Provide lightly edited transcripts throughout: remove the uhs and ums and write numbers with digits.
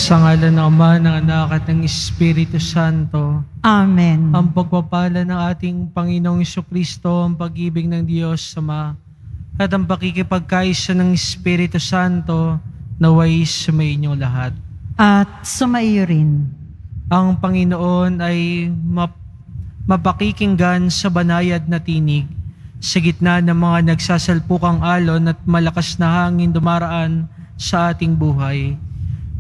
Sa ngalan ng Ama, ng Anak at ng Espiritu Santo. Amen. Ang pagpapala ng ating Panginoong Jesucristo, ang pag-ibig ng Diyos Ama, at ang pakikipagkaisa ng Espiritu Santo naway sumainyo lahat. At sumaiyo rin. Ang Panginoon ay mapakikinggan sa banayad na tinig, sa gitna ng mga nagsasalpukang alon at malakas na hangin dumaraan sa ating buhay.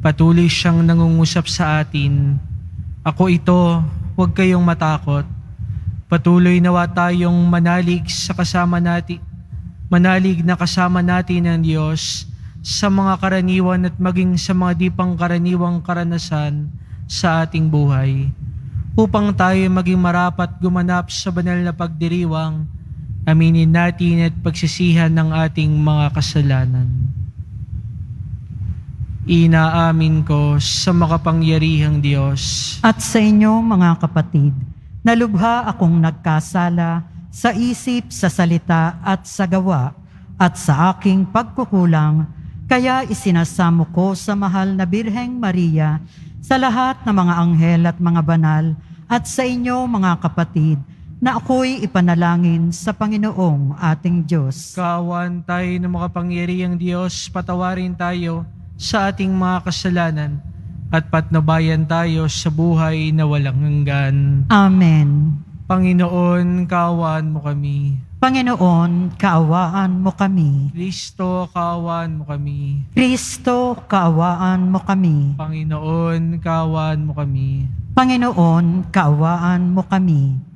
Patuloy siyang nangungusap sa atin. Ako ito, huwag kayong matakot. Patuloy nawa tayong manalig na kasama natin ng Diyos sa mga karaniwan at maging sa mga di pangkaraniwang karanasan sa ating buhay, upang tayo maging marapat gumanap sa banal na pagdiriwang, aminin natin at pagsisihan ng ating mga kasalanan. Inaamin ko sa makapangyarihang Diyos At sa inyo, mga kapatid, na lubha akong nagkasala sa isip, sa salita at sa gawa, at sa aking pagkukulang, kaya isinasamo ko sa mahal na Birheng Maria, sa lahat ng mga anghel at mga banal, at sa inyo, mga kapatid, na ako'y ipanalangin sa Panginoong ating Diyos. Kaawaan tayo ng makapangyarihang Diyos, patawarin tayo sa ating mga kasalanan at patnubayan tayo sa buhay na walang hanggan. Amen. Panginoon, kaawaan mo kami. Panginoon, kaawaan mo kami. Kristo, kaawaan mo kami. Kristo, kaawaan mo kami. Panginoon, kaawaan mo kami. Panginoon, kaawaan mo kami.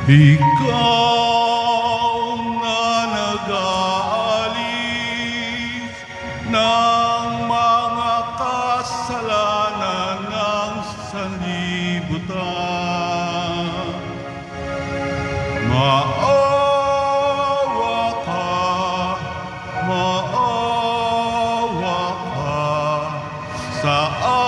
Ikaw na nag-aalis ng mga kasalanan ng sanlibutan. Maawa ka sa amin.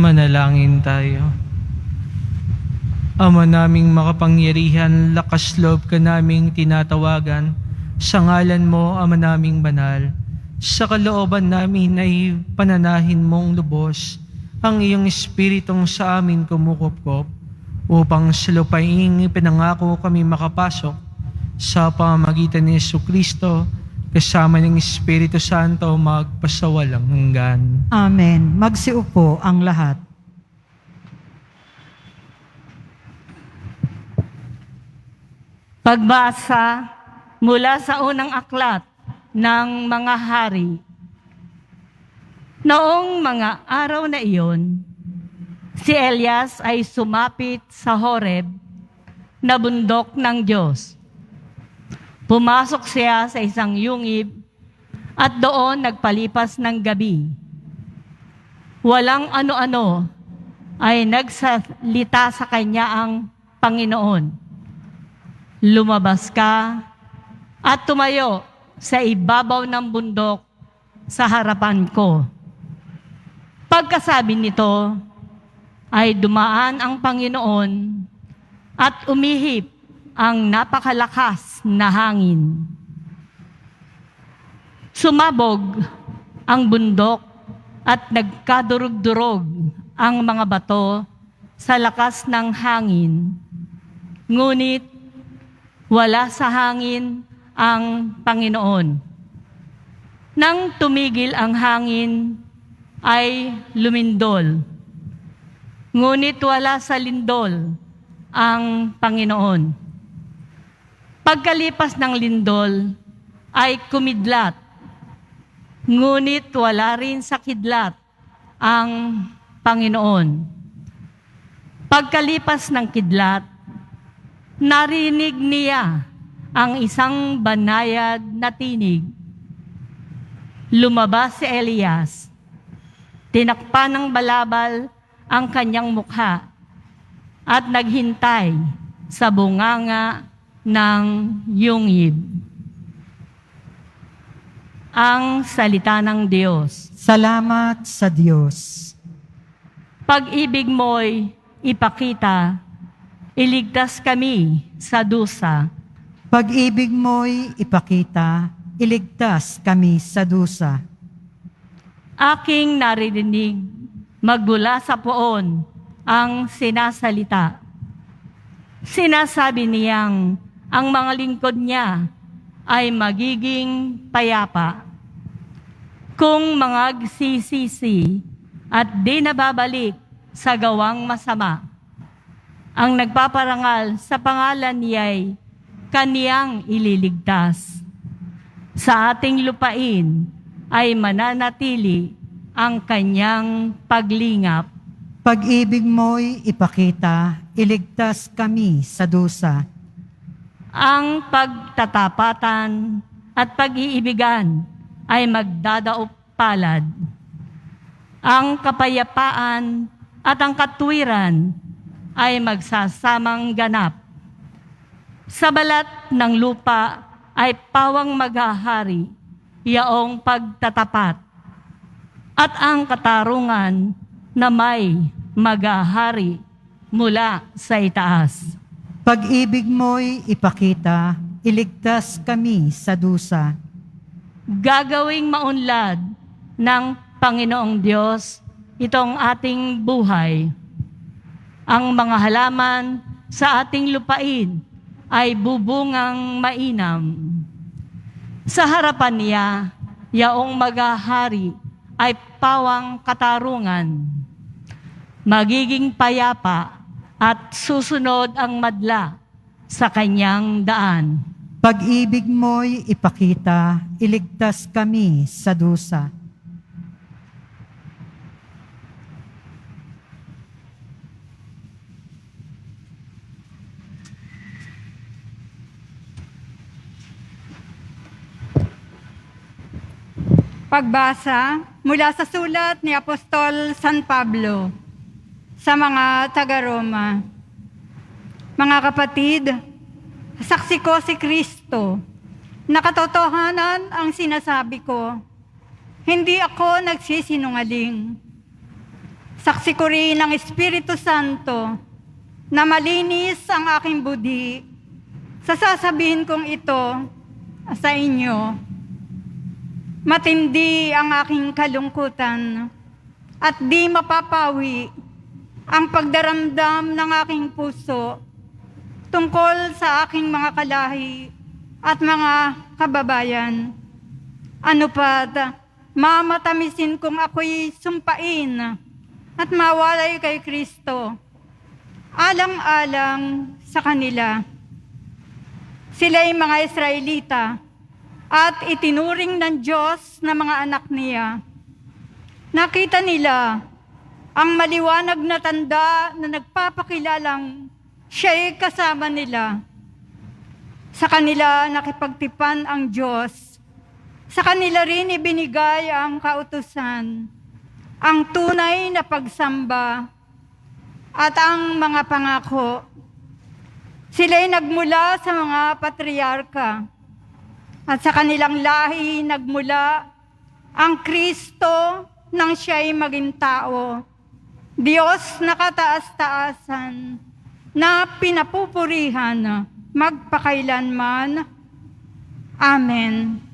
Manalangin tayo. Ama naming makapangyarihan, lakas loob ka naming tinatawagan. Sa ngalan mo, Ama naming banal, sa kalooban namin ay pananahin mong lubos ang iyong espiritong sa amin kumukupkop upang sa lupaing pinangako kami makapasok sa pamamagitan ni Jesucristo kasama ng Espiritu Santo magpasawalang hanggan. Amen. Magsiupo ang lahat. Pagbasa mula sa unang aklat ng mga hari. Noong mga araw na iyon, si Elias ay sumapit sa Horeb na bundok ng Diyos. Pumasok siya sa isang yungib at doon nagpalipas ng gabi. Walang ano-ano ay nagsalita sa kanya ang Panginoon. Lumabas ka at tumayo sa ibabaw ng bundok sa harapan ko. Pagkasabi nito, ay dumaan ang Panginoon at umihip ang napakalakas na hangin. Sumabog ang bundok at nagkadurog-durog ang mga bato sa lakas ng hangin. Ngunit wala sa hangin ang Panginoon. Nang tumigil ang hangin, ay lumindol. Ngunit wala sa lindol ang Panginoon. Pagkalipas ng lindol, ay kumidlat. Ngunit wala rin sa kidlat ang Panginoon. Pagkalipas ng kidlat, narinig niya ang isang banayad na tinig. Lumabas si Elias. Tinakpan ng balabal ang kanyang mukha at naghintay sa bunganga ng yungib. Ang salita ng Diyos. Salamat sa Diyos. Pag-ibig mo'y ipakita, iligtas kami sa dusa. Pag-ibig mo'y ipakita, iligtas kami sa dusa. Aking naririnig magmula sa poon ang sinasalita. Sinasabi niyang ang mga lingkod niya ay magiging payapa. Kung mga sisisi at di nababalik sa gawang masama, ang nagpaparangal sa pangalan niya'y kaniyang ililigtas. Sa ating lupain ay mananatili ang kanyang paglingap. Pag-ibig mo'y ipakita, iligtas kami sa dusa. Ang pagtatapatan at pag-iibigan ay magdadaop palad. Ang kapayapaan at ang katwiran ay magsasamang ganap. Sa balat ng lupa ay pawang maghahari, yaong pagtatapat, at ang katarungan na may maghahari mula sa itaas. Pag-ibig mo'y ipakita, iligtas kami sa dusa. Gagawing maunlad ng Panginoong Diyos itong ating buhay. Ang mga halaman sa ating lupain ay bubungang mainam. Sa harapan niya, yaong maghahari ay pawang katarungan. Magiging payapa at susunod ang madla sa kanyang daan. Pag-ibig mo'y ipakita, iligtas kami sa dusa. Pagbasa mula sa sulat ni Apostol San Pablo sa mga taga-Roma. Mga kapatid, saksi ko si Kristo, na katotohanan ang sinasabi ko. Hindi ako nagsisinungaling. Saksi ko rin ng Espiritu Santo na malinis ang aking budi sa sasabihin kong ito sa inyo. Matindi ang aking kalungkutan at di mapapawi ang pagdaramdam ng aking puso tungkol sa aking mga kalahi at mga kababayan. Ano pat, mamatamisin kung ako'y sumpain at mawalay kay Kristo, alang-alang sa kanila. Sila'y mga Israelita at itinuring ng Diyos na mga anak niya. Nakita nila ang maliwanag na tanda na nagpapakilalang siya'y kasama nila. Sa kanila nakipagtipan ang Diyos. Sa kanila rin ibinigay ang kautusan, ang tunay na pagsamba at ang mga pangako. Sila'y nagmula sa mga patriarka at sa kanilang lahi nagmula ang Kristo nang siya'y maging tao. Diyos na kataas-taasan na pinapupurihan magpakailanman. Amen.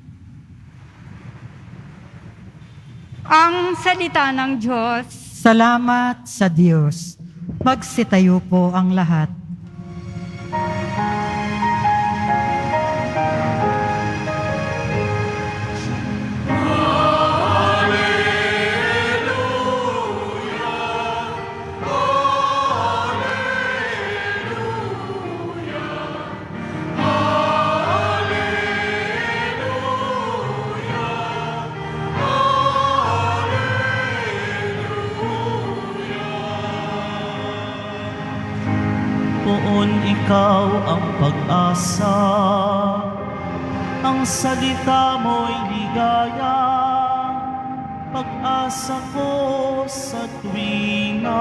Ang salita ng Diyos. Salamat sa Diyos. Magsitayo po ang lahat. Poon ikaw ang pag-asa, ang salita mo'y ligaya, pag-asa ko sa tuwina.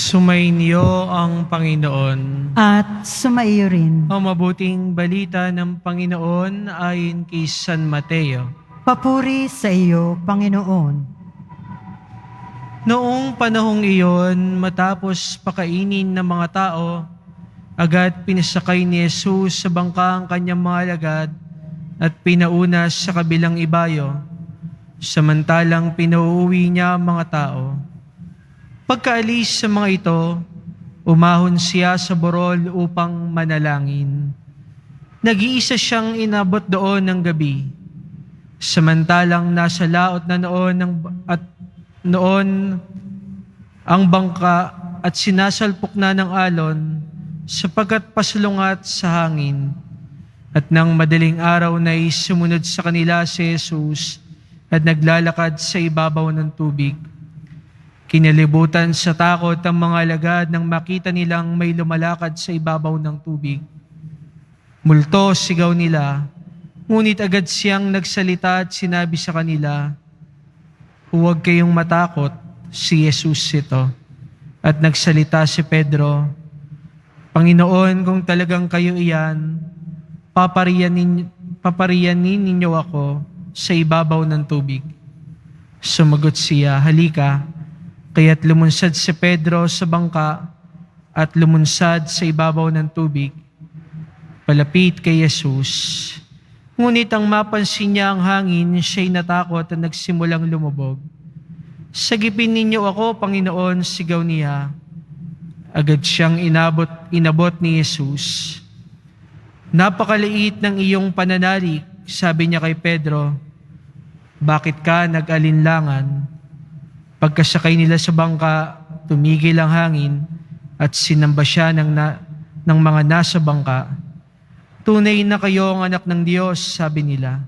Sumainyo ang Panginoon. At sumaiyo rin. Ang mabuting balita ng Panginoon ayon kay San Mateo. Papuri sa iyo, Panginoon. Noong panahong iyon, matapos pakainin ng mga tao, agad pinasakay ni Jesus sa bangka ang kanyang mga alagad at pinauna sa kabilang ibayo, samantalang pinauuwi niya ang mga tao. Pagkaalis sa mga ito, umahon siya sa burol upang manalangin. Nag-iisa siyang inabot doon ng gabi. Samantalang nasa laot na noon ang bangka at sinasalpok na ng alon sapagkat pasalungat sa hangin. At nang madaling araw na sumunod sa kanila si Jesus at naglalakad sa ibabaw ng tubig. Kinalibutan sa takot ang mga alagad nang makita nilang may lumalakad sa ibabaw ng tubig. Multo sigaw nila, ngunit agad siyang nagsalita at sinabi sa kanila, "Huwag kayong matakot, si Jesus ito." At nagsalita si Pedro, "Panginoon, kung talagang kayo iyan, papariyanin ninyo ako sa ibabaw ng tubig." Sumagot siya, "Halika." Kaya't lumunsad si Pedro sa bangka at lumunsad sa ibabaw ng tubig, palapit kay Jesus. Ngunit ang mapansin niya ang hangin, siya'y natakot at nagsimulang lumubog. "Sagipin ninyo ako, Panginoon," sigaw niya. Agad siyang inabot ni Jesus. "Napakaliit ng iyong pananalig," sabi niya kay Pedro. "Bakit ka nag-alinlangan?" Pagkasakay nila sa bangka, tumigil ang hangin at sinamba siya ng mga nasa bangka. "Tunay na kayo ang anak ng Diyos," sabi nila.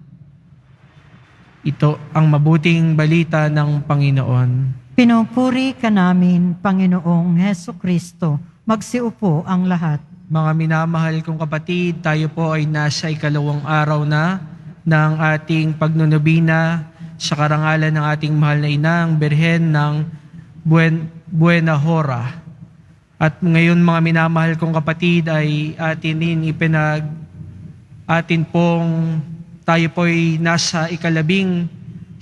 Ito ang mabuting balita ng Panginoon. Pinupuri ka namin, Panginoong Heso Kristo. Magsiupo ang lahat. Mga minamahal kong kapatid, tayo po ay nasa ikalawang araw na ng ating pagnunubina sa karangalan ng ating mahal na inang Birhen ng Buena Hora. At ngayon mga minamahal kong kapatid ay tayo po ay nasa ikalabing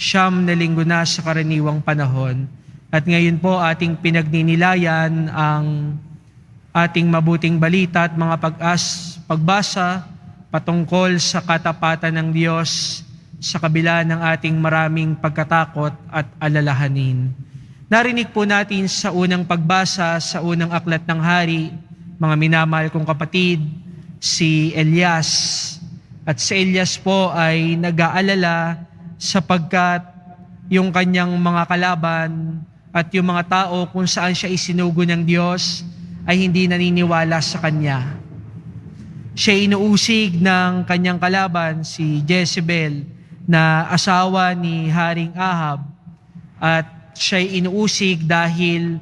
siyam na linggo na sa karaniwang panahon. At ngayon po ating pinagninilayan ang ating mabuting balita at mga pagbasa patungkol sa katapatan ng Diyos sa kabila ng ating maraming pagkatakot at alalahanin. Narinig po natin sa unang pagbasa sa unang aklat ng hari, mga minamahal kong kapatid, si Elias. At si Elias po ay nag-aalala sapagkat yung kanyang mga kalaban at yung mga tao kung saan siya isinugo ng Diyos ay hindi naniniwala sa kanya. Siya inuusig ng kanyang kalaban, si Jezebel, na asawa ni Haring Ahab. At siya inuusig dahil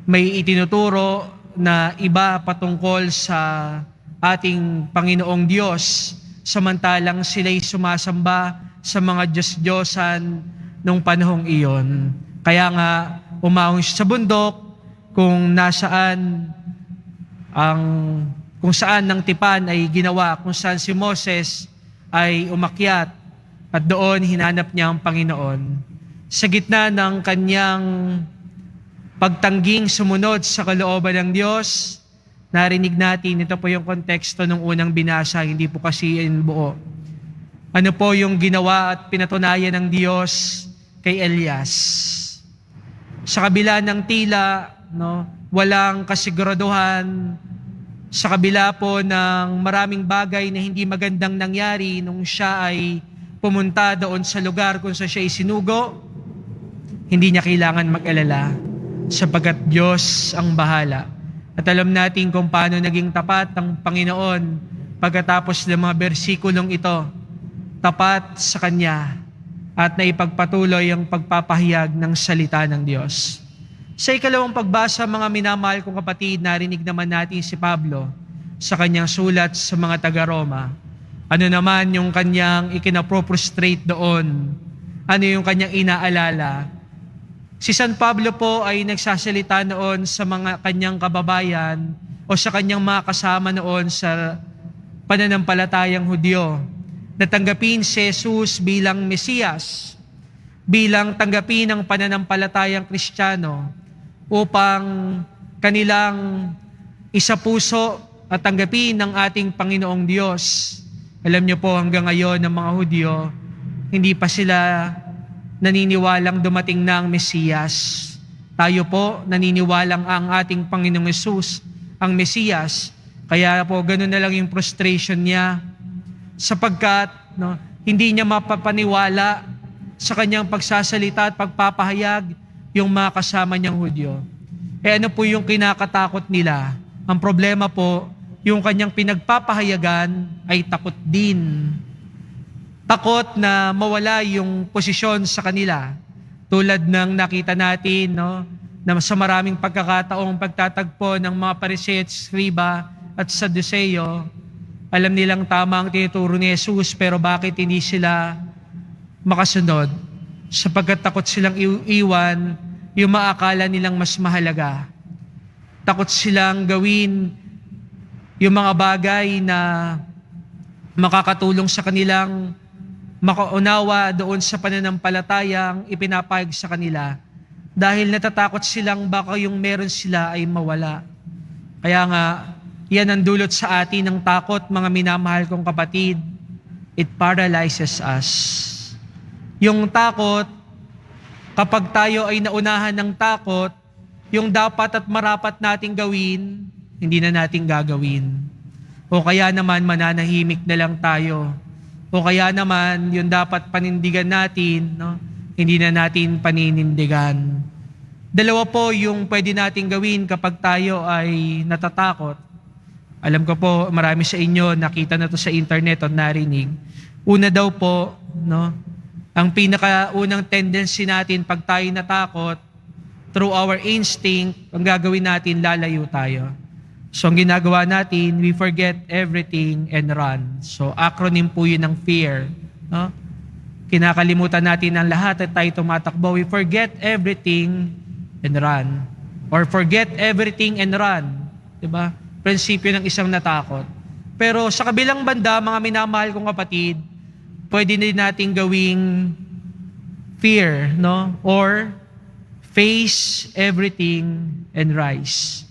may itinuturo na iba patungkol sa ating Panginoong Diyos, samantalang sila'y sumasamba sa mga Diyos-Diyosan nung panahong iyon. Kaya nga, umahon siya sa bundok kung saan ng tipan ay ginawa, kung saan si Moses ay umakyat at doon hinanap niya ang Panginoon. Sa gitna ng kanyang pagtangging sumunod sa kalooban ng Diyos, narinig natin, ito po yung konteksto ng unang binasa, hindi po kasi buo. Ano po yung ginawa at pinatunayan ng Diyos kay Elias? Sa kabila ng tila, walang kasiguraduhan, sa kabila po ng maraming bagay na hindi magandang nangyari nung siya ay pumunta doon sa lugar kung saan siya isinugo, hindi niya kailangan mag-alala sapagkat Diyos ang bahala. At alam natin kung paano naging tapat ang Panginoon pagkatapos ng mga bersikulong ito, tapat sa Kanya at naipagpatuloy ang pagpapahayag ng salita ng Diyos. Sa ikalawang pagbasa, mga minamahal kong kapatid, narinig naman natin si Pablo sa kanyang sulat sa mga taga-Roma. Ano naman yung kanyang ikinaproprostrate doon? Ano yung kanyang inaalala? Si San Pablo po ay nagsasalita noon sa mga kanyang kababayan o sa kanyang mga kasama noon sa pananampalatayang Hudyo na tanggapin si Jesus bilang Mesiyas, bilang tanggapin ang pananampalatayang Kristiyano upang kanilang isapuso at tanggapin ng ating Panginoong Diyos. Alam niyo po hanggang ngayon ng mga Hudyo, hindi pa sila naniniwalang dumating na ang Mesiyas. Tayo po naniniwalang ang ating Panginoong Jesus ang Mesiyas. Kaya po ganun na lang yung frustration niya sapagkat hindi niya mapapaniwala sa kanyang pagsasalita at pagpapahayag yung mga kasama niyang Hudyo. Ano po yung kinakatakot nila? Ang problema po, yung kanyang pinagpapahayagan ay takot din. Takot na mawala yung posisyon sa kanila. Tulad ng nakita natin, na sa maraming pagkakataong pagtatagpo ng mga Pariseo at Skriba at Saduceo, alam nilang tama ang tinuturo ni Jesus, pero bakit hindi sila makasunod? Sapagkat takot silang iwan yung maakala nilang mas mahalaga. Takot silang gawin yung mga bagay na makakatulong sa kanilang makaunawa doon sa pananampalatayang ipinapahayag sa kanila. Dahil natatakot silang baka yung meron sila ay mawala. Kaya nga, yan ang dulot sa atin ng takot, mga minamahal kong kapatid. It paralyzes us. Yung takot, kapag tayo ay naunahan ng takot, yung dapat at marapat nating gawin, hindi na natin gagawin. O kaya naman mananahimik na lang tayo. O kaya naman yung dapat panindigan natin, hindi na natin paninindigan. Dalawa po yung pwede nating gawin kapag tayo ay natatakot. Alam ko po, marami sa inyo, nakita na to sa internet o narinig. Una daw po, ang pinakaunang tendency natin pag tayo natakot, through our instinct, ang gagawin natin, lalayo tayo. So ang ginagawa natin, we forget everything and run. So acronym po yun ng fear. No? Kinakalimutan natin ang lahat at tayo tumatakbo. We forget everything and run. Or forget everything and run. Diba? Prinsipyo ng isang natakot. Pero sa kabilang banda, mga minamahal kong kapatid, pwede din natin gawing fear, no? Or face everything and rise.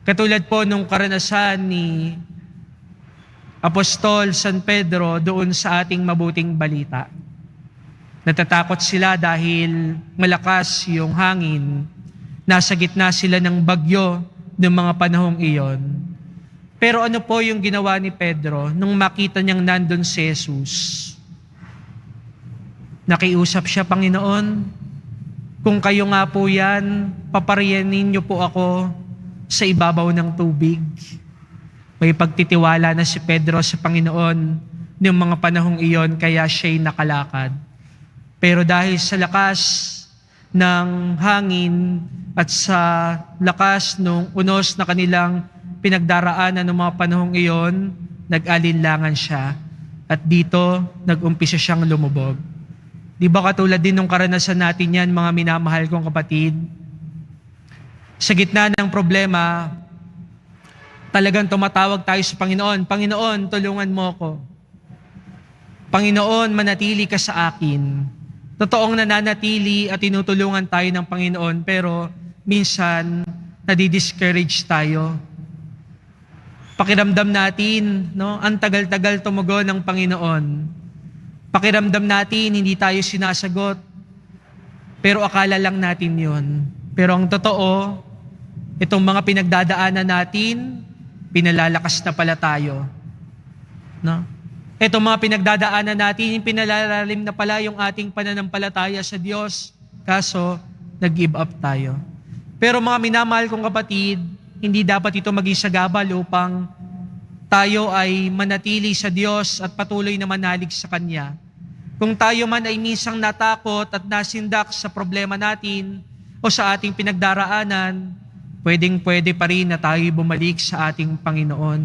Katulad po nung karanasan ni Apostol San Pedro doon sa ating mabuting balita. Natatakot sila dahil malakas yung hangin. Nasa gitna sila ng bagyo ng mga panahong iyon. Pero ano po yung ginawa ni Pedro nung makita niyang nandun si Jesus? Nakiusap siya, Panginoon, kung kayo nga po yan, papariyanin niyo po ako sa ibabaw ng tubig. May pagtitiwala na si Pedro sa Panginoon ng mga panahong iyon, kaya siya'y nakalakad. Pero dahil sa lakas ng hangin at sa lakas ng unos na kanilang pinagdaraanan ng mga panahong iyon, nag-alinlangan siya. At dito, nag-umpisa siyang lumubog. Di ba katulad din nung karanasan natin yan, mga minamahal kong kapatid? Sa gitna ng problema, talagang tumatawag tayo sa Panginoon, Panginoon, tulungan mo ko. Panginoon, manatili ka sa akin. Totoong nananatili at tinutulungan tayo ng Panginoon, pero minsan, nadi-discourage tayo. Pakiramdam natin, no, ang tagal-tagal tumugon ng Panginoon. Pakiramdam natin, hindi tayo sinasagot. Pero akala lang natin yun. Pero ang totoo, itong mga pinagdadaanan natin, pinalalakas na pala tayo. No? Itong mga pinagdadaanan natin, pinalalalim na pala yung ating pananampalataya sa Diyos. Kaso, nag-give up tayo. Pero mga minamahal kong kapatid, hindi dapat ito maging sagabal upang tayo ay manatili sa Diyos at patuloy na manalig sa Kanya. Kung tayo man ay minsang natakot at nasindak sa problema natin o sa ating pinagdaraanan, pwedeng-pwede pa rin na tayo bumalik sa ating Panginoon.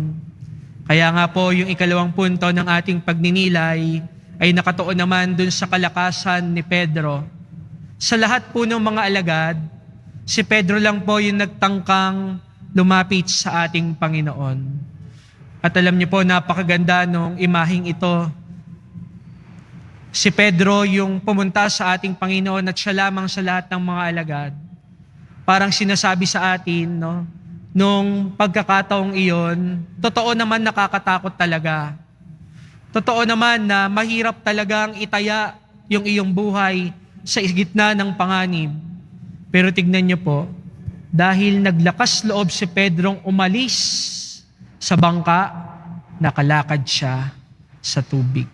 Kaya nga po, yung ikalawang punto ng ating pagninilay ay nakatuon naman dun sa kalakasan ni Pedro. Sa lahat po ng mga alagad, si Pedro lang po yung nagtangkang lumapit sa ating Panginoon. At alam niyo po, napakaganda nung imaheng ito. Si Pedro yung pumunta sa ating Panginoon at siya lamang sa lahat ng mga alagad. Parang sinasabi sa atin, no, nung pagkakataong iyon, totoo naman nakakatakot talaga. Totoo naman na mahirap talagang itaya yung iyong buhay sa gitna ng panganib. Pero tignan niyo po, dahil naglakas loob si Pedrong umalis sa bangka, nakalakad siya sa tubig.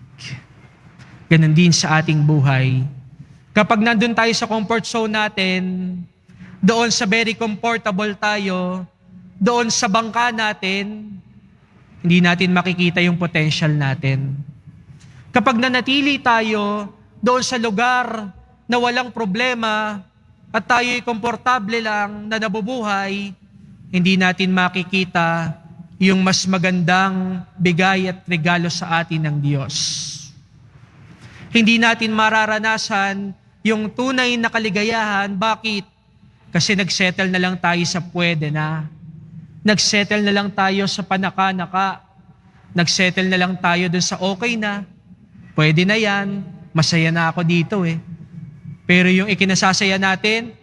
Ganon din sa ating buhay. Kapag nandun tayo sa comfort zone natin, doon sa very comfortable tayo, doon sa bangka natin, hindi natin makikita yung potential natin. Kapag nanatili tayo doon sa lugar na walang problema at tayo'y komportable lang na nabubuhay, hindi natin makikita yung mas magandang bigay at regalo sa atin ng Diyos. Hindi natin mararanasan yung tunay na kaligayahan. Bakit? Kasi nagsettle na lang tayo sa pwede na. Nagsettle na lang tayo sa panaka-naka. Nagsettle na lang tayo dun sa okay na. Pwede na yan. Masaya na ako dito eh. Pero yung ikinasasaya natin,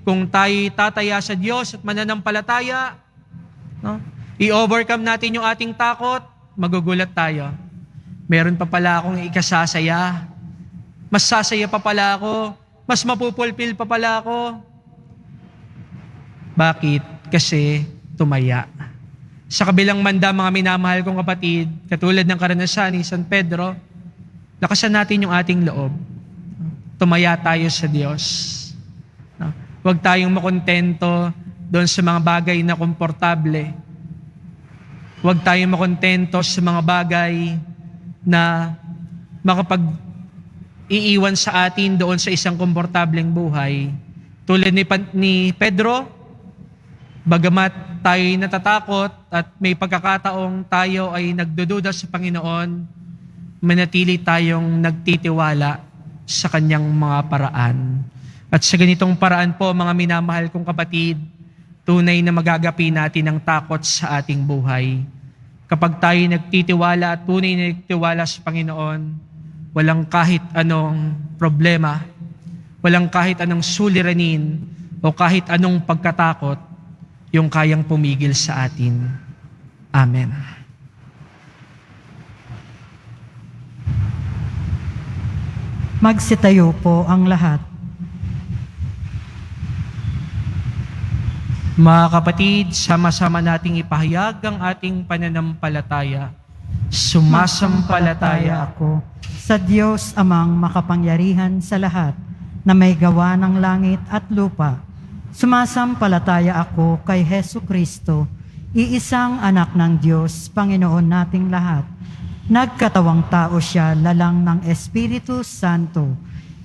kung tayo tataya sa Diyos at mananampalataya, no, i-overcome natin yung ating takot, magugulat tayo. Meron pa pala akong ikasasaya. Mas sasaya pa pala ako. Mas mapupulpil pa pala ako. Bakit? Kasi tumaya. Sa kabilang banda, mga minamahal kong kapatid, katulad ng karanasan ni San Pedro, lakasan natin yung ating loob. Tumaya tayo sa Diyos. Huwag tayong makontento doon sa mga bagay na komportable. Huwag tayong makontento sa mga bagay na makapag-iiwan sa atin doon sa isang komportableng buhay. Tulad ni Pedro, bagamat tayo'y natatakot at may pagkakataong tayo ay nagdududa sa Panginoon, manatili tayong nagtitiwala sa Kanyang mga paraan. At sa ganitong paraan po, mga minamahal kong kapatid, tunay na magagapi natin ang takot sa ating buhay. Kapag tayo nagtitiwala at tunay na nagtitiwala sa Panginoon, walang kahit anong problema, walang kahit anong suliranin o kahit anong pagkatakot yung kayang pumigil sa atin. Amen. Magsitayo po ang lahat. Mga kapatid, sama-sama nating ipahayag ang ating pananampalataya. Sumasampalataya ako sa Diyos amang makapangyarihan sa lahat na may gawa ng langit at lupa. Sumasampalataya ako kay Hesu Kristo, iisang anak ng Diyos, Panginoon nating lahat. Nagkatawang tao siya lalang ng Espiritu Santo.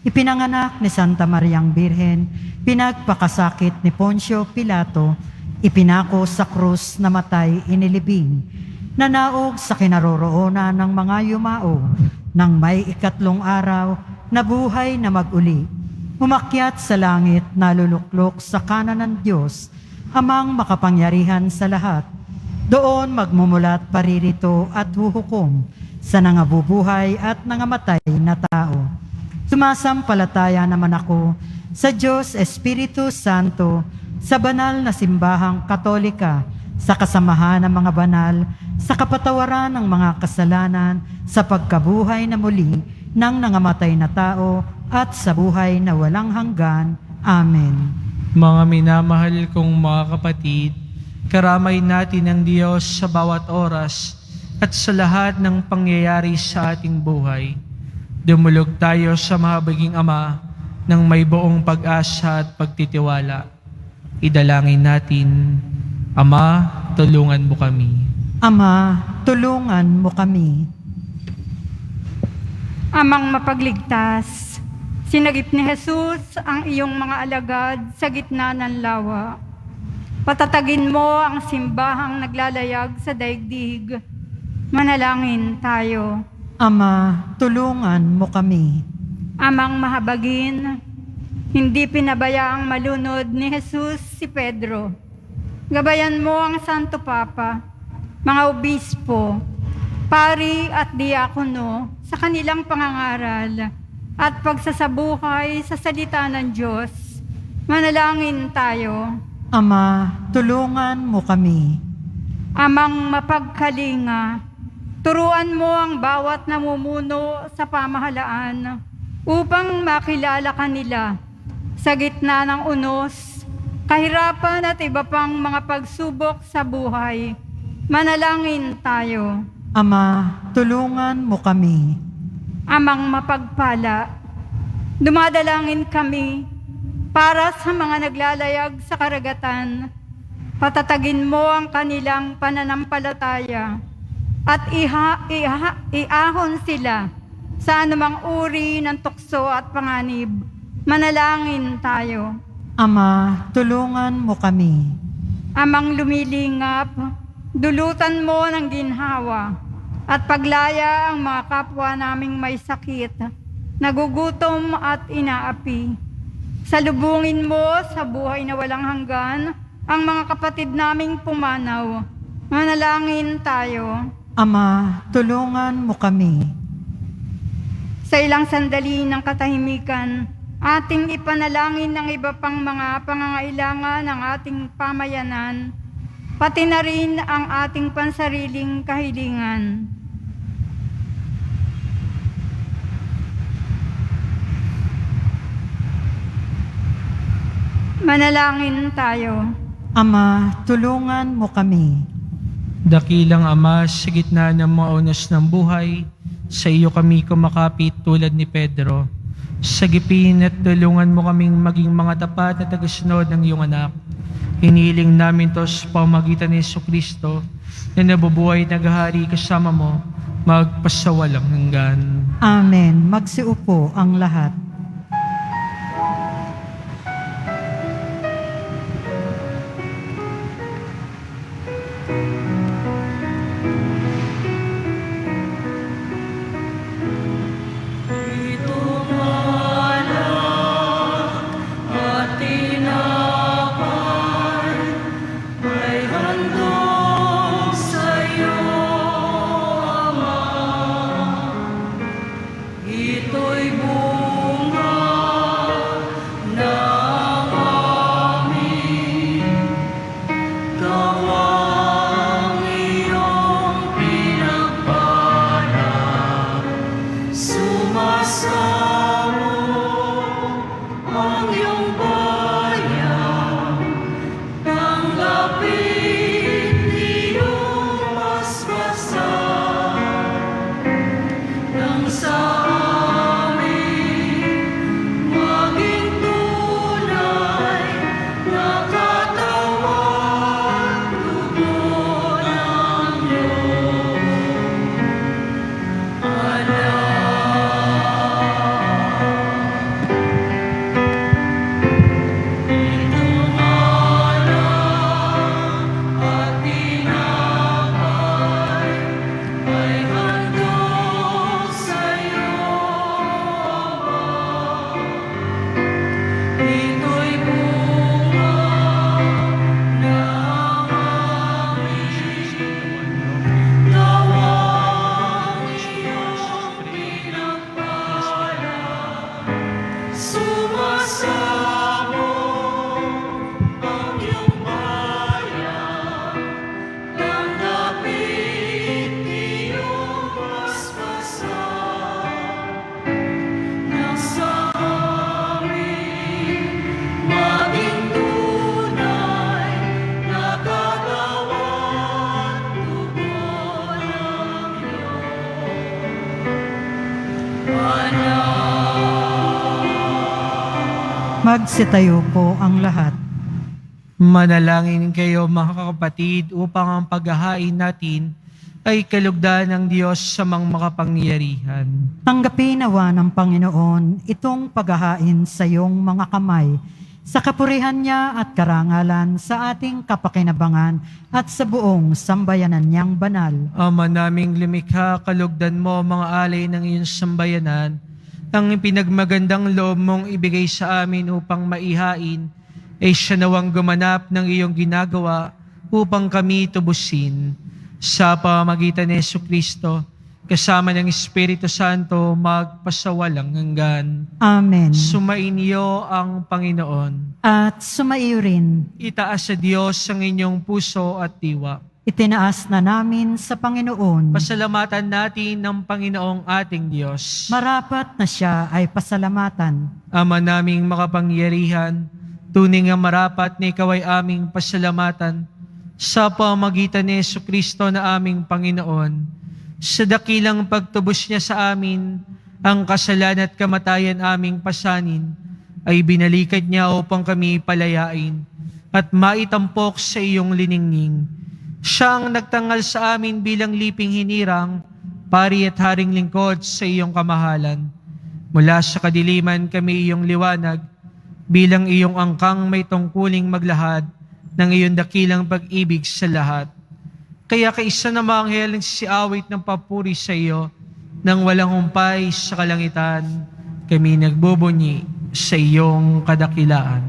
Ipinanganak ni Santa Mariang Birhen, pinagpakasakit ni Poncio Pilato, ipinako sa krus, namatay, inilibing, nanaog sa kinaroroonan ng mga yumao, nang may ikatlong araw, nabuhay na mag-uli. Umakyat sa langit, naluluklok sa kanan ng Diyos, amang makapangyarihan sa lahat. Doon magmumulat paririto at huhukom sa nangabubuhay at nangamatay na tao. Sumasampalataya naman ako sa Diyos Espiritu Santo, sa banal na simbahang Katolika, sa kasamahan ng mga banal, sa kapatawaran ng mga kasalanan, sa pagkabuhay na muli ng nangamatay na tao, at sa buhay na walang hanggan. Amen. Mga minamahal kong mga kapatid, karamay natin ang Diyos sa bawat oras at sa lahat ng pangyayari sa ating buhay. Dumulog tayo sa mahabaging Ama ng may buong pag-asa at pagtitiwala. Idalangin natin, Ama, tulungan mo kami. Ama, tulungan mo kami. Amang mapagligtas, sinagip ni Jesus ang iyong mga alagad sa gitna ng lawa. Patatagin mo ang simbahang naglalayag sa daigdig. Manalangin tayo. Ama, tulungan mo kami. Amang mahabagin, hindi pinabayaang malunod ni Jesus si Pedro. Gabayan mo ang Santo Papa, mga obispo, pari at diakono sa kanilang pangangaral at pagsasabuhay sa salita ng Diyos. Manalangin tayo. Ama, tulungan mo kami. Amang mapagkalinga, turuan mo ang bawat namumuno sa pamahalaan upang makilala kanila sa gitna ng unos, kahirapan at iba pang mga pagsubok sa buhay. Manalangin tayo. Ama, tulungan mo kami. Amang mapagpala, dumadalangin kami para sa mga naglalayag sa karagatan. Patatagin mo ang kanilang pananampalataya at iahon sila sa anumang uri ng tukso at panganib. Manalangin tayo. Ama, tulungan mo kami. Amang lumilingap, dulutan mo ng ginhawa at paglaya ang mga kapwa naming may sakit, nagugutom at inaapi. Salubungin mo sa buhay na walang hanggan ang mga kapatid naming pumanaw. Manalangin tayo. Ama, tulungan mo kami. Sa ilang sandali ng katahimikan, ating ipanalangin ng iba pang mga pangangailangan ng ating pamayanan, pati na rin ang ating pansariling kahilingan. Manalangin tayo. Ama, tulungan mo kami. Dakilang Ama, sa gitna ng mga unos ng buhay, sa iyo kami kumakapit tulad ni Pedro. Sagipin at tulungan mo kaming maging mga tapat na tagasunod ng iyong anak. Hiniling namin to sa pamagitan ni Jesucristo na nabubuhay naghahari kasama mo, magpasawalang hanggan. Amen. Magsiupo ang lahat. Magsitayo po ang lahat. Manalangin kayo mga kapatid upang ang paghahain natin ay kalugdan ng Diyos sa mga makapangyarihan. Tanggapin nawa ng Panginoon itong paghahain sa iyong mga kamay, sa kapurihan niya at karangalan sa ating kapakinabangan at sa buong sambayanan niyang banal. Ama naming lumikha, kalugdan mo mga alay ng iyong sambayanan, ang pinagmagandang loob mong ibigay sa amin upang maihain, ay siya nawang gumanap ng iyong ginagawa upang kami tubusin. Sa pamamagitan ni Jesucristo, kasama ng Espiritu Santo, magpasawalang hanggan. Amen. Sumainyo ang Panginoon. At sumaiyo rin, Itaas sa Diyos ang inyong puso at diwa. itinaas na namin sa Panginoon. Pasalamatan natin ng Panginoong ating Diyos. Marapat na siya ay pasalamatan. Ama naming makapangyarihan, tunay nga marapat na ikaw ay aming pasalamatan sa pamagitan ni Jesucristo na aming Panginoon. Sa dakilang pagtubos niya sa amin, ang kasalanan at kamatayan aming pasanin, ay binalikat niya upang kami palayain at maitampok sa iyong liningning. Siya ang nagtangal sa amin bilang liping hinirang, pari at haring lingkod sa iyong kamahalan. Mula sa kadiliman kami iyong liwanag, bilang iyong angkang may tungkuling maglahad ng iyong dakilang pag-ibig sa lahat. Kaya kaisa na mga anghel ang sisiawit ng papuri sa iyo, nang walang humpay sa kalangitan, kami nagbubunyi sa iyong kadakilaan.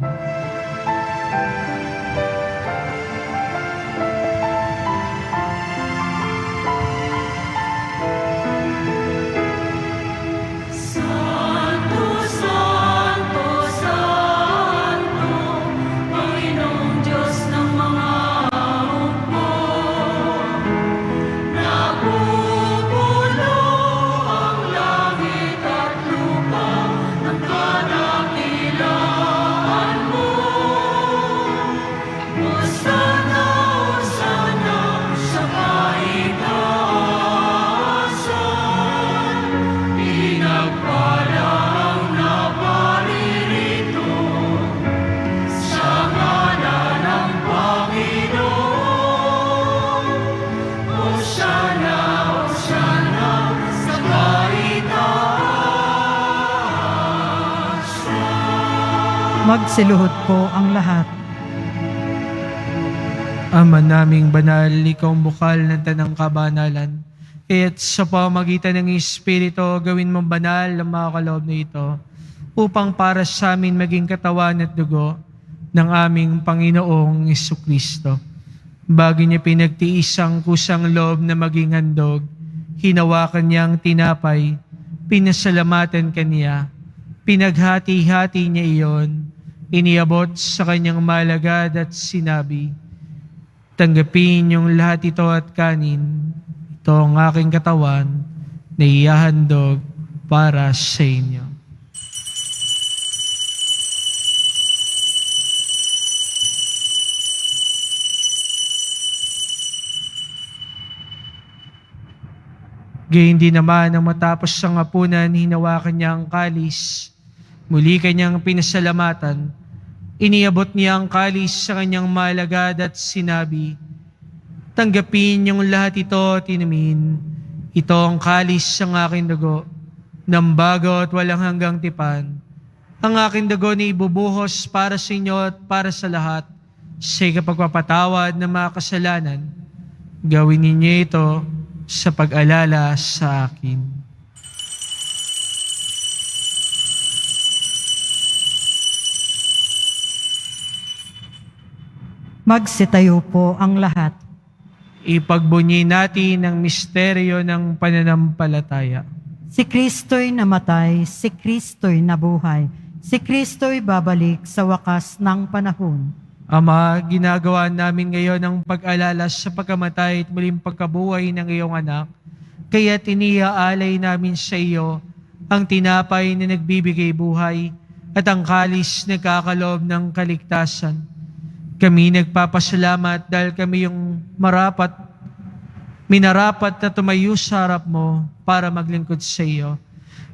Magsiluhod po ang lahat. Ama naming banal, ikaw ang bukal ng tanang kabanalan. Kaya't sa pamagitan ng Espiritu, gawin mong banal ang mga kaloob na ito, upang para sa amin maging katawan at dugo ng aming Panginoong Jesucristo. Bago niya pinagtiis ang kusang loob na maging handog, hinawakan niyang tinapay, pinasalamatan kaniya, pinaghati-hati niya iyon, iniabot sa kanyang malagad at sinabi, tanggapin niyong lahat ito at kanin. Ito ang aking katawan na ihahandog para sa inyo. Gayun din naman, nang matapos ang hapunan, hinawakan niya ang kalis. Muli kanyang pinasalamatan. Iniabot niya ang kalis sa kanyang malagad at sinabi, tanggapin niyong lahat ito at inumin. Ito ang kalis ng aking dugo, ng bago at walang hanggang tipan. Ang aking dugo na ibubuhos para sa inyo at para sa lahat, sa ikapagpapatawad ng mga kasalanan. Gawin ninyo ito sa pag-alala sa akin. Magsitayo po ang lahat. Ipagbunyi natin ang misteryo ng pananampalataya. Si Kristo'y namatay, si Kristo'y nabuhay, si Kristo'y babalik sa wakas ng panahon. Ama, ginagawa namin ngayon ang pag-alala sa pagkamatay at muling pagkabuhay ng iyong anak, kaya iniaalay namin sa iyo ang tinapay na nagbibigay buhay at ang kalis na kakaloob ng kaligtasan. Kami nagpapasalamat dahil kami yung minarapat na tumayo sa harap mo para maglingkod sa iyo.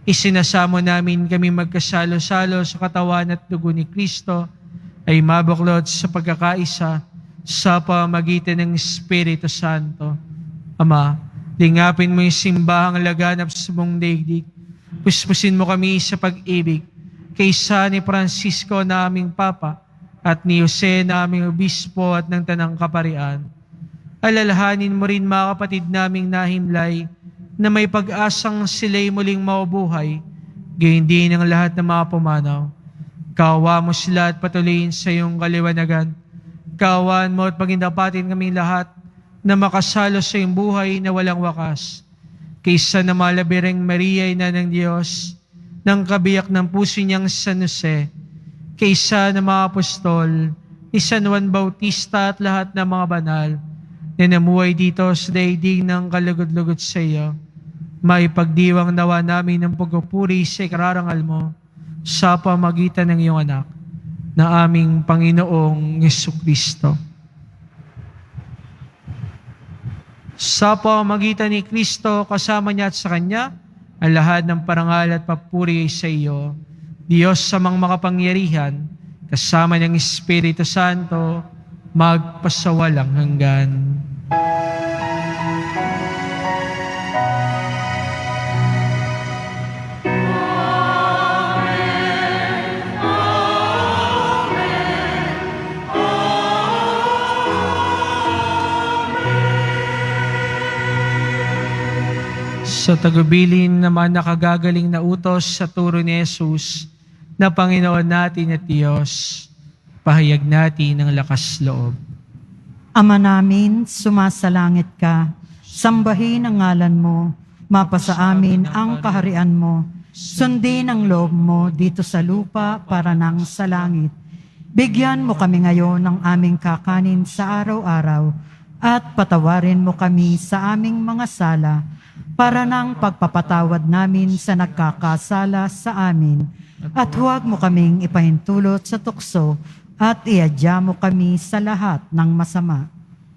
isinasamo namin kami magkasalo-salo sa katawan at dugo ni Kristo ay mabuklod sa pagkakaisa sa pamamagitan ng Espiritu Santo. Ama, lingapin mo yung simbahang laganap sa buong daigdig. Puspusin mo kami sa pag-ibig kaysa ni Francisco na aming Papa at ni Jose na aming Obispo at ng Tanang Kaparian. Alalahanin mo rin mga kapatid naming nahimlay na may pag-asang sila'y muling maubuhay, gayon din ang lahat ng mga pumanaw. Kawa mo sila at patuloyin sa iyong kaliwanagan. Kawaan mo at pagindapatin kaming lahat na makasalo sa iyong buhay na walang wakas. Kaysa na malabireng Maria, Ina ng Diyos, ng kabiyak ng puso niyang San Jose, kaysa ng mga apostol, ni San Juan Bautista at lahat ng mga banal, na namuhay dito sa daigdig ng kalugod-lugod sa iyo, maipagdiwang nawa namin ng pagpupuri sa ikararangal mo sa pamagitan ng iyong anak, na aming Panginoong Jesucristo. Sa pamamagitan ni Kristo, kasama niya at sa Kanya, ang lahat ng parangal at papuri sa iyo, Diyos sa mga makapangyarihan, kasama ng Espiritu Santo, magpasawalang hanggan. Sa tagubilin naman nakagagaling na utos sa turo ni Jesus na Panginoon natin at Diyos, pahayag natin ng lakas loob. Ama namin, sumasalangit ka, sambahin ang ngalan mo, mapasa amin ang kaharian mo, sundin ang loob mo dito sa lupa para nang sa langit. Bigyan mo kami ngayon ng aming kakanin sa araw-araw at patawarin mo kami sa aming mga sala para nang pagpapatawad namin sa nagkakasala sa amin. At huwag mo kaming ipahintulot sa tukso at iadya mo kami sa lahat ng masama.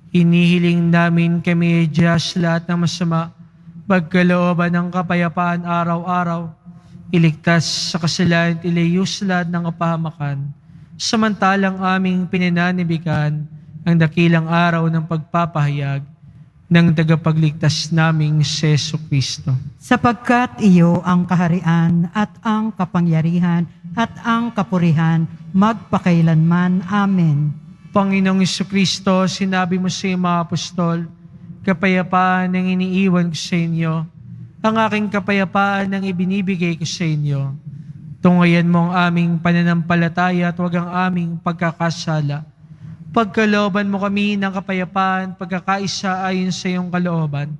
Hinihiling namin kami Diyos lahat ng masama, pagkalooban ng kapayapaan araw-araw, iligtas sa kasalanan at ilayos lahat ng kapahamakan, samantalang aming pinananibigan ang dakilang araw ng pagpapahayag ng tagapagligtas naming si Jesucristo. Sapagkat iyo ang kaharian at ang kapangyarihan at ang kapurihan magpakailanman. Amen. Panginoong Jesucristo, sinabi mo sa iyong mga apostol, kapayapaan ang iniiwan ko sa inyo, ang aking kapayapaan ang ibinibigay ko sa inyo. Tungayan mo ang aming pananampalataya at huwag ang aming pagkakasala. Pagkalooban mo kami ng kapayapaan, pagkakaisa ayon sa iyong kalooban,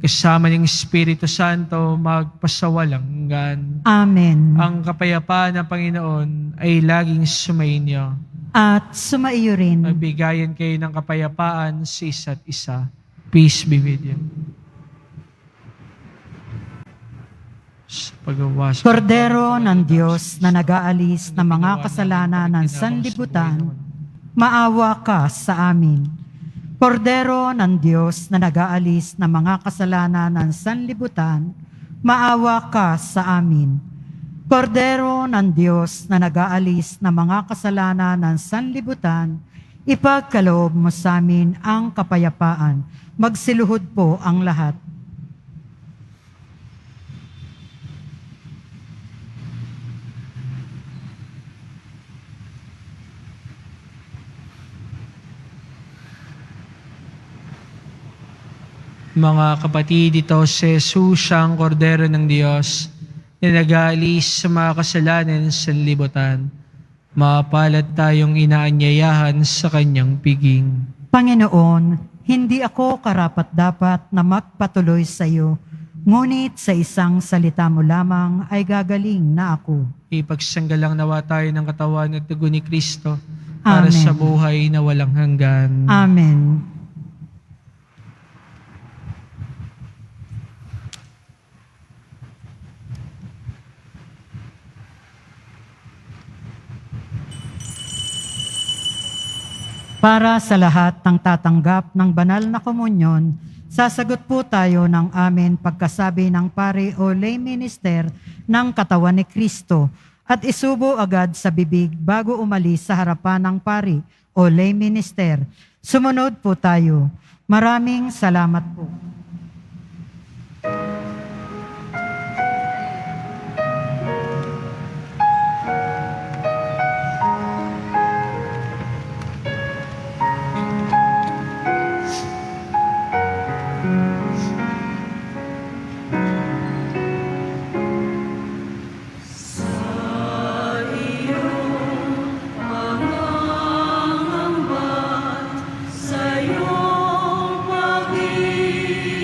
kasama ng Espiritu Santo, magpasawalang hanggan. Amen. Ang kapayapaan ng Panginoon ay laging sumainyo. At sumaiyo rin. Magbigayan kayo ng kapayapaan sa isa't isa. Peace be with you. Sa pagwawasak Kordero ng Diyos na nag-aalis ng mga kasalanan ng sanlibutan, maawa ka sa amin. Kordero ng Diyos na nag-aalis ng mga kasalanan ng sanlibutan, maawa ka sa amin. Kordero ng Diyos na nag-aalis ng mga kasalanan ng sanlibutan, ipagkaloob mo sa amin ang kapayapaan. Magsiluhod po ang lahat. Mga kapatid, ito si Jesus, siyang Kordero ng Diyos, na nag-aalis sa mga kasalanan sa libutan. Mapalad tayong inaanyayahan sa kanyang piging. Panginoon, hindi ako karapat-dapat na magpatuloy sa iyo, ngunit sa isang salita mo lamang ay gagaling na ako. Ipagsanggalang nawa tayo ng katawan at dugo ni Kristo para Amen. sa buhay na walang hanggan. Amen. Para sa lahat ng tatanggap ng banal na komunyon, Sasagot po tayo ng amen pagkasabi ng pari o lay minister ng katawan ni Kristo at isubo agad sa bibig bago umalis sa harapan ng pari o lay minister. Sumunod po tayo. Maraming salamat po. Sa iyong pag-ibig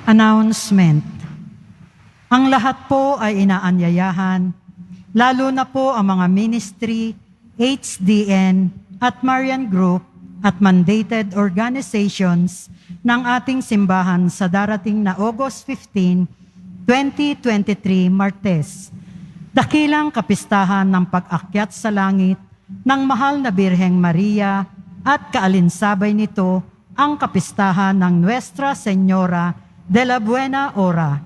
Announcement. Ang lahat po ay inaanyayahan, lalo na po ang mga ministry, HDN at Marian Group at mandated organizations ng ating simbahan sa darating na August 15, 2023, Martes. Dakilang kapistahan ng pag-akyat sa langit ng mahal na Birheng Maria at kaalinsabay nito ang kapistahan ng Nuestra Señora de la Buena Hora.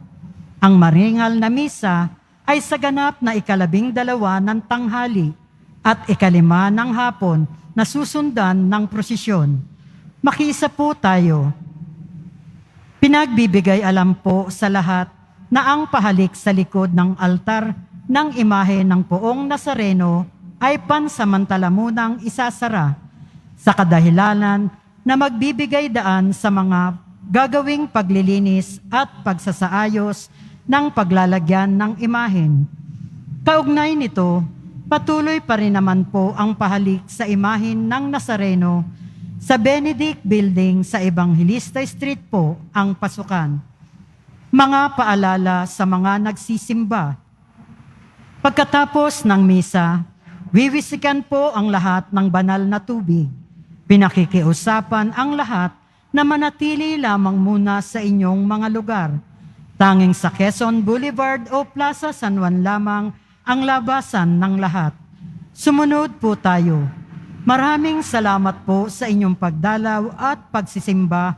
Ang maringal na misa ay sa ganap na 12 ng tanghali at 5 ng hapon na susundan ng prosesyon. Makiisa po tayo. Pinagbibigay alam po sa lahat na ang pahalik sa likod ng altar ng imahe ng Poong Nazareno ay pansamantala munang isasara sa kadahilanan na magbibigay daan sa mga gagawing paglilinis at pagsasaayos ng paglalagyan ng imahen. Kaugnay nito, patuloy pa rin naman po ang pahalik sa imahen ng Nazareno sa Benedict Building sa Evangelista Street po ang pasukan. Mga paalala sa mga nagsisimba. Pagkatapos ng misa, wiwisikan po ang lahat ng banal na tubig. Pinakikiusapan ang lahat na manatili lamang muna sa inyong mga lugar. Tanging sa Quezon Boulevard o Plaza San Juan lamang ang labasan ng lahat. Sumunod po tayo. Maraming salamat po sa inyong pagdalaw at pagsisimba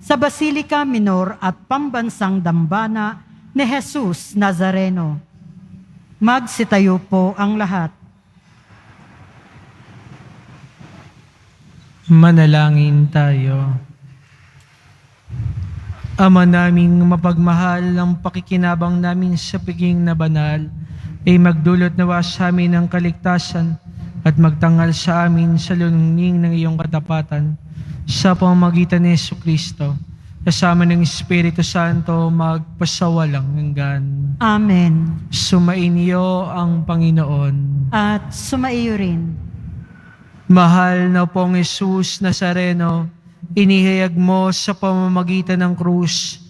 sa Basilica Minor at Pambansang Dambana ni Jesus Nazareno. Magsitayo po ang lahat. Manalangin tayo. Ama naming mapagmahal, ang pakikinabang namin sa piging na banal ay magdulot nawa sa amin ng kaligtasan at magtangal sa amin sa luningning ng iyong katapatan sa pamamagitan ni Jesucristo, kasama ng Espiritu Santo magpasawalang hanggan. Amen. Sumainyo ang Panginoon. At sumaiyo rin. Mahal na pong Jesus Nazareno, inihayag mo sa pamamagitan ng krus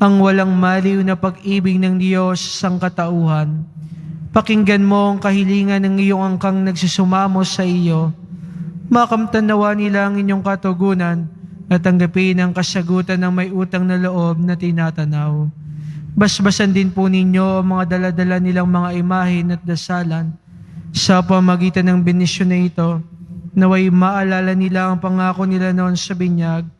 ang walang maliw na pag-ibig ng Diyos sa sangkatauhan. Pakinggan mo ang kahilingan ng iyong angkang nagsusumamo sa iyo. Makamtan nawa nila ang inyong katugunan at tanggapin ang kasagutan ng may utang na loob na tinatanaw. Basbasan din po ninyo ang mga daladala nilang mga imahin at dasalan sa pamamagitan ng benisyon na ito. Naway maalala nila ang pangako nila noon sa binyag,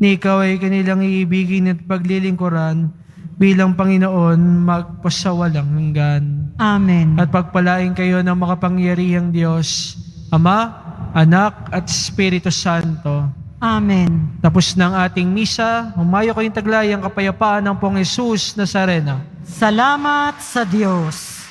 ni ikaw ay kanilang iibigin at paglilingkuran bilang Panginoon magpasawalang hanggan. Amen. At pagpalain kayo ng makapangyarihang Diyos, Ama, Anak at Espiritu Santo. Amen. Tapos ng ating misa, humayo kayong taglay ang kapayapaan ng Pong Jesus Nazareno. Salamat sa Diyos.